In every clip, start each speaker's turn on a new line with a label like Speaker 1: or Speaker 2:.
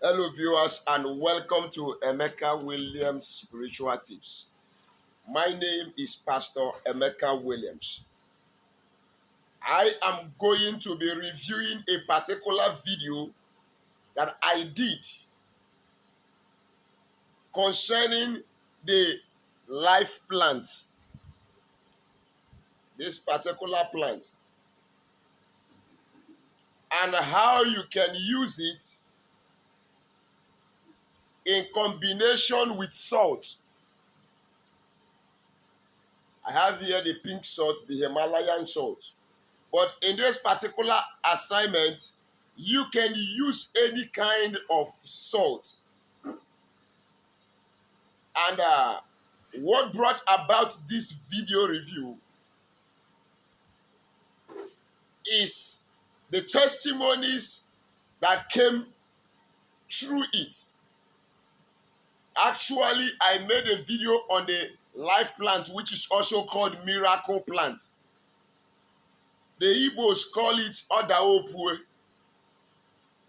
Speaker 1: Hello, viewers, and welcome to Emeka Williams Spiritual Tips. My name is Pastor Emeka Williams. I am going to be reviewing a particular video that I did concerning the life plant, this particular plant, and how you can use it in combination with salt. I have here the pink salt, the Himalayan salt. But in this particular assignment, you can use any kind of salt. And what brought about this video review is the testimonies that came through it. Actually, I made a video on the life plant, which is also called miracle plant. The Igbos call it Odaopue,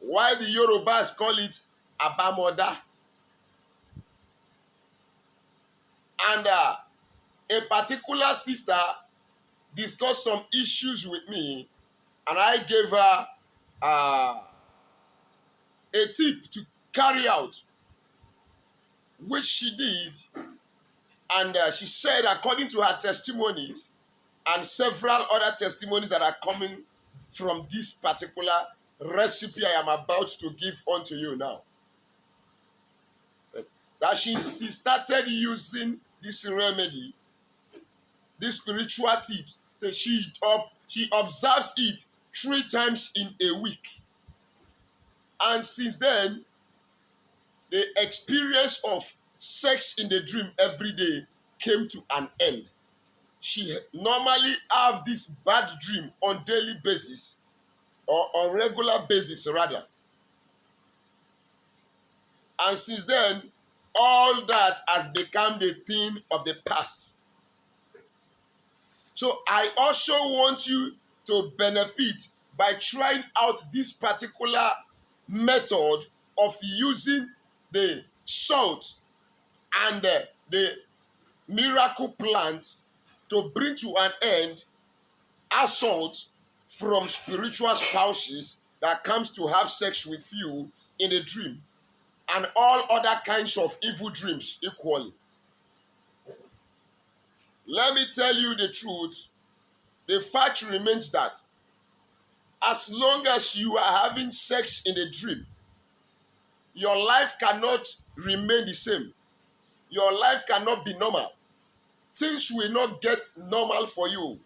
Speaker 1: while the Yorubas call it Abamoda. And a particular sister discussed some issues with me, and I gave her a tip to carry out, which she did. And she said, according to her testimonies and several other testimonies that are coming from this particular recipe I am about to give unto you now, that she started using this remedy, this spiritual tip. So she observes it 3 times in a week. And since then, the experience of sex in the dream every day came to an end. She normally have this bad dream on daily basis, or on regular basis rather. And since then, all that has become the thing of the past. So I also want you to benefit by trying out this particular method of using the salt and the miracle plant to bring to an end assault from spiritual spouses that comes to have sex with you in a dream, and all other kinds of evil dreams equally. Let me tell you the truth. The fact remains that as long as you are having sex in a dream, your life cannot remain the same. Your life cannot be normal. Things will not get normal for you.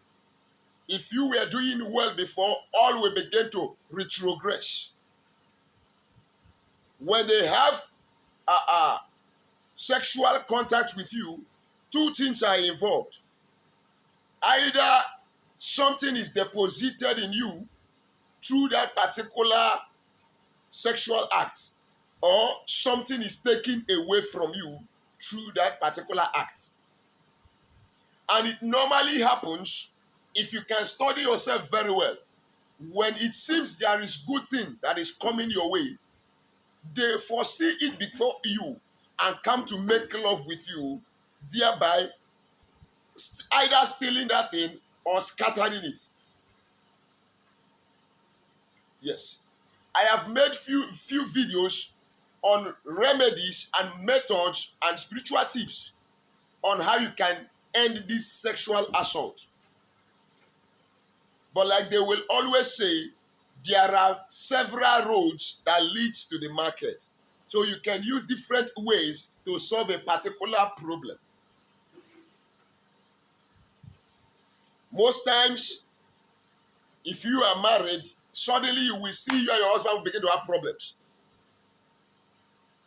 Speaker 1: If you were doing well before, all will begin to retrogress. When they have sexual contact with you, 2 things are involved. Either something is deposited in you through that particular sexual act, or something is taken away from you through that particular act. And it normally happens, if you can study yourself very well, when it seems there is good thing that is coming your way, they foresee it before you and come to make love with you, thereby either stealing that thing or scattering it. Yes. I have made few videos on remedies and methods and spiritual tips on how you can end this sexual assault. But like they will always say, there are several roads that leads to the market. So you can use different ways to solve a particular problem. Most times, if you are married, suddenly you will see you and your husband will begin to have problems.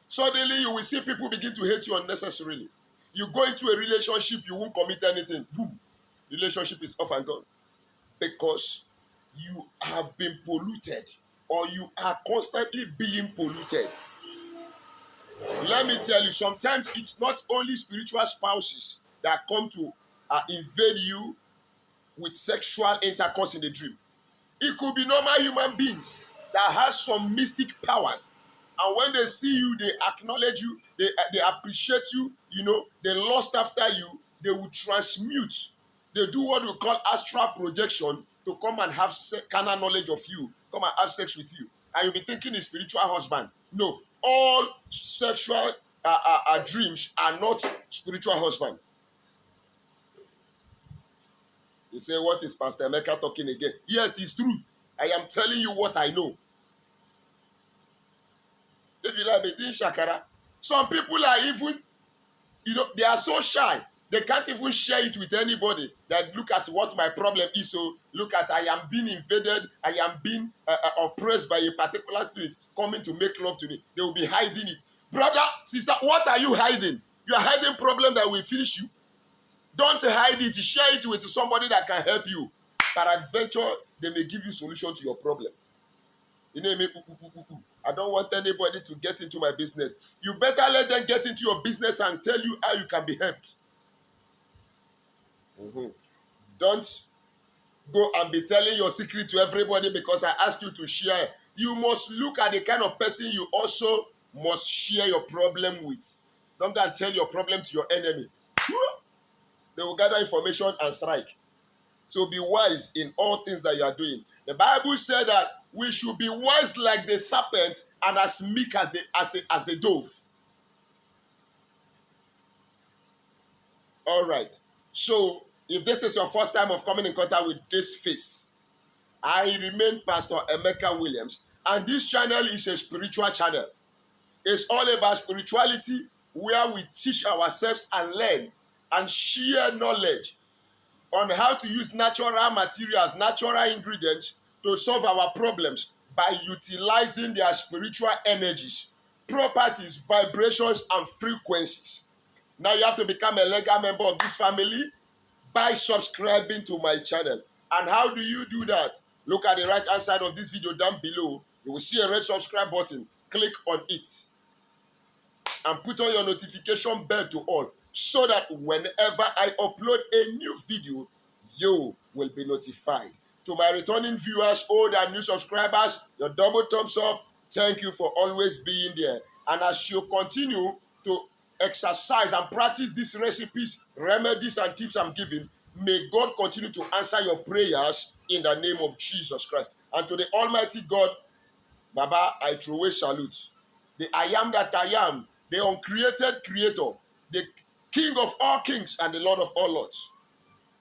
Speaker 1: Suddenly you will see people begin to hate you unnecessarily. You go into a relationship, you won't commit anything. Boom. Relationship is off and gone. Because you have been polluted, or you are constantly being polluted. Let me tell you, sometimes it's not only spiritual spouses that come to invade you with sexual intercourse in the dream. It could be normal human beings that has some mystic powers And when they see you, they acknowledge you, they appreciate you, they lust after you, they will transmute. They do what we call astral projection to come and have carnal knowledge of you, come and have sex with you. And you'll be thinking a spiritual husband. No, all sexual dreams are not spiritual husband. You say, what is Pastor Emeka talking again? Yes, it's true. I am telling you what I know. If you like me doing shakara, some people are even, they are so shy. They can't even share it with anybody. That look at what my problem is. So look at, I am being invaded. I am being oppressed by a particular spirit coming to make love to me. They will be hiding it. Brother, sister, what are you hiding? You are hiding problem that will finish you. Don't hide it. Share it with somebody that can help you. Peradventure, they may give you solution to your problem. I don't want anybody to get into my business. You better let them get into your business and tell you how you can be helped. Don't go and be telling your secret to everybody because I ask you to share. You must look at the kind of person you also must share your problem with. Don't go and tell your problem to your enemy. They will gather information and strike. So be wise in all things that you are doing. The Bible said that we should be wise like the serpent and as meek as a dove. All right. So if this is your first time of coming in contact with this face, I remain Pastor Emeka Williams, and this channel is a spiritual channel. It's all about spirituality, where we teach ourselves and learn and share knowledge on how to use natural materials, natural ingredients to solve our problems by utilizing their spiritual energies, properties, vibrations, and frequencies. Now you have to become a legal member of this family by subscribing to my channel. And how do you do that? Look at the right hand side of this video down below. You will see a red subscribe button. Click on it and put on your notification bell to all, so that whenever I upload a new video, you will be notified. To my returning viewers, old and new subscribers, your double thumbs up. Thank you for always being there. And as you continue to exercise and practice these recipes, remedies, and tips I'm giving, may God continue to answer your prayers in the name of Jesus Christ. And to the Almighty God, Baba, I throw a salute. The I am that I am, the uncreated creator, the King of all kings and the Lord of all lords,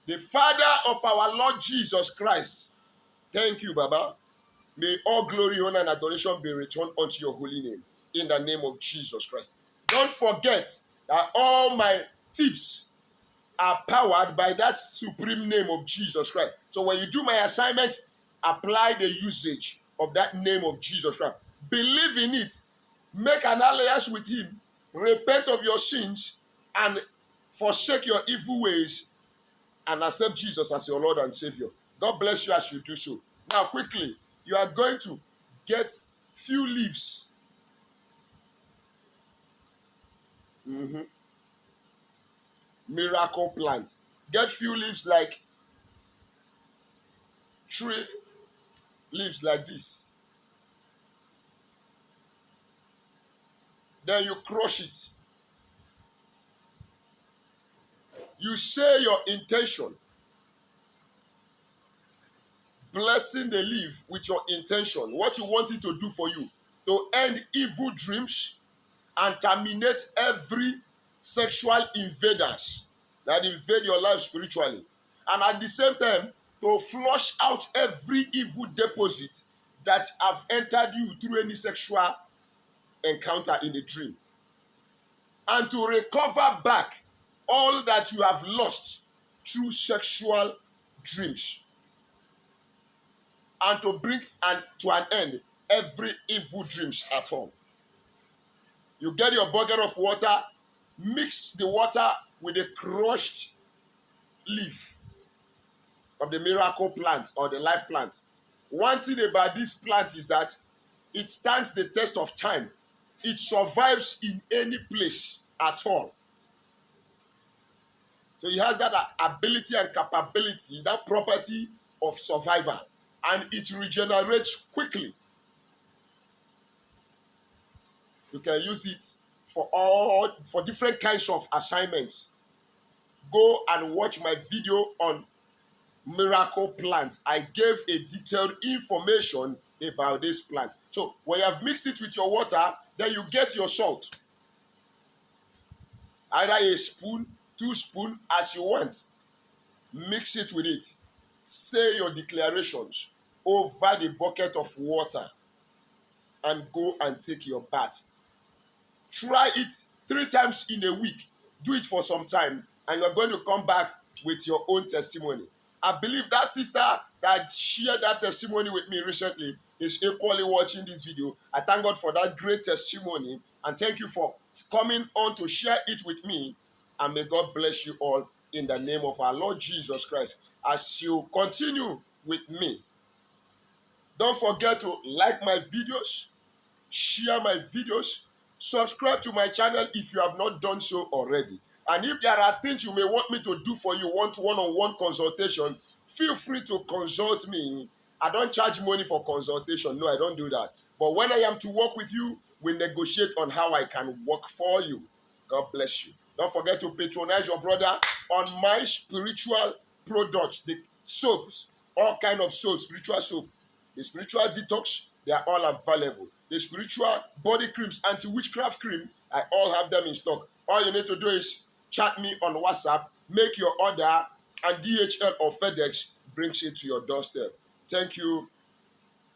Speaker 1: the Father of our Lord Jesus Christ. Thank you, Baba. May all glory, honor, and adoration be returned unto your holy name in the name of Jesus Christ. Don't forget that all my tips are powered by that supreme name of Jesus Christ. So when you do my assignment, apply the usage of that name of Jesus Christ. Believe in it. Make an alliance with him. Repent of your sins and forsake your evil ways and accept Jesus as your Lord and Savior. God bless you as you do so. Now quickly, you are going to get few leaves. Miracle plant. Get few leaves like 3 leaves like this. Then you crush it. You say your intention, blessing the leaf with your intention, what you want it to do for you, to end evil dreams and terminate every sexual invaders that invade your life spiritually. And at the same time, to flush out every evil deposit that have entered you through any sexual encounter in a dream. And to recover back all that you have lost through sexual dreams. And to bring to an end every evil dreams at home. You get your bucket of water, mix the water with the crushed leaf of the miracle plant or the life plant. One thing about this plant is that it stands the test of time. It survives in any place at all. So it has that ability and capability, that property of survival, and it regenerates quickly. You can use it for different kinds of assignments. Go and watch my video on miracle plants. I gave a detailed information about this plant. So when you have mixed it with your water, then you get your salt. Either a spoon, 2 spoons, as you want. Mix it with it. Say your declarations over the bucket of water and go and take your bath. Try it 3 times in a week. Do it for some time, and you're going to come back with your own testimony. I believe that sister that shared that testimony with me recently is equally watching this video. I thank God for that great testimony, and thank you for coming on to share it with me. And may God bless you all in the name of our Lord Jesus Christ. As you continue with me, don't forget to like my videos, share my videos, subscribe to my channel if you have not done so already. And if there are things you may want me to do for you, want one-on-one consultation, feel free to consult me. I don't charge money for consultation. No, I don't do that. But when I am to work with you, we negotiate on how I can work for you. God bless you. Don't forget to patronize your brother on my spiritual products, the soaps, all kind of soaps, spiritual soap, the spiritual detox, they are all available. The spiritual body creams, anti-witchcraft cream, I all have them in stock. All you need to do is chat me on WhatsApp, make your order, and DHL or FedEx brings it to your doorstep. Thank you.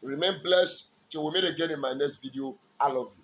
Speaker 1: Remain blessed till we meet again in my next video. I love you.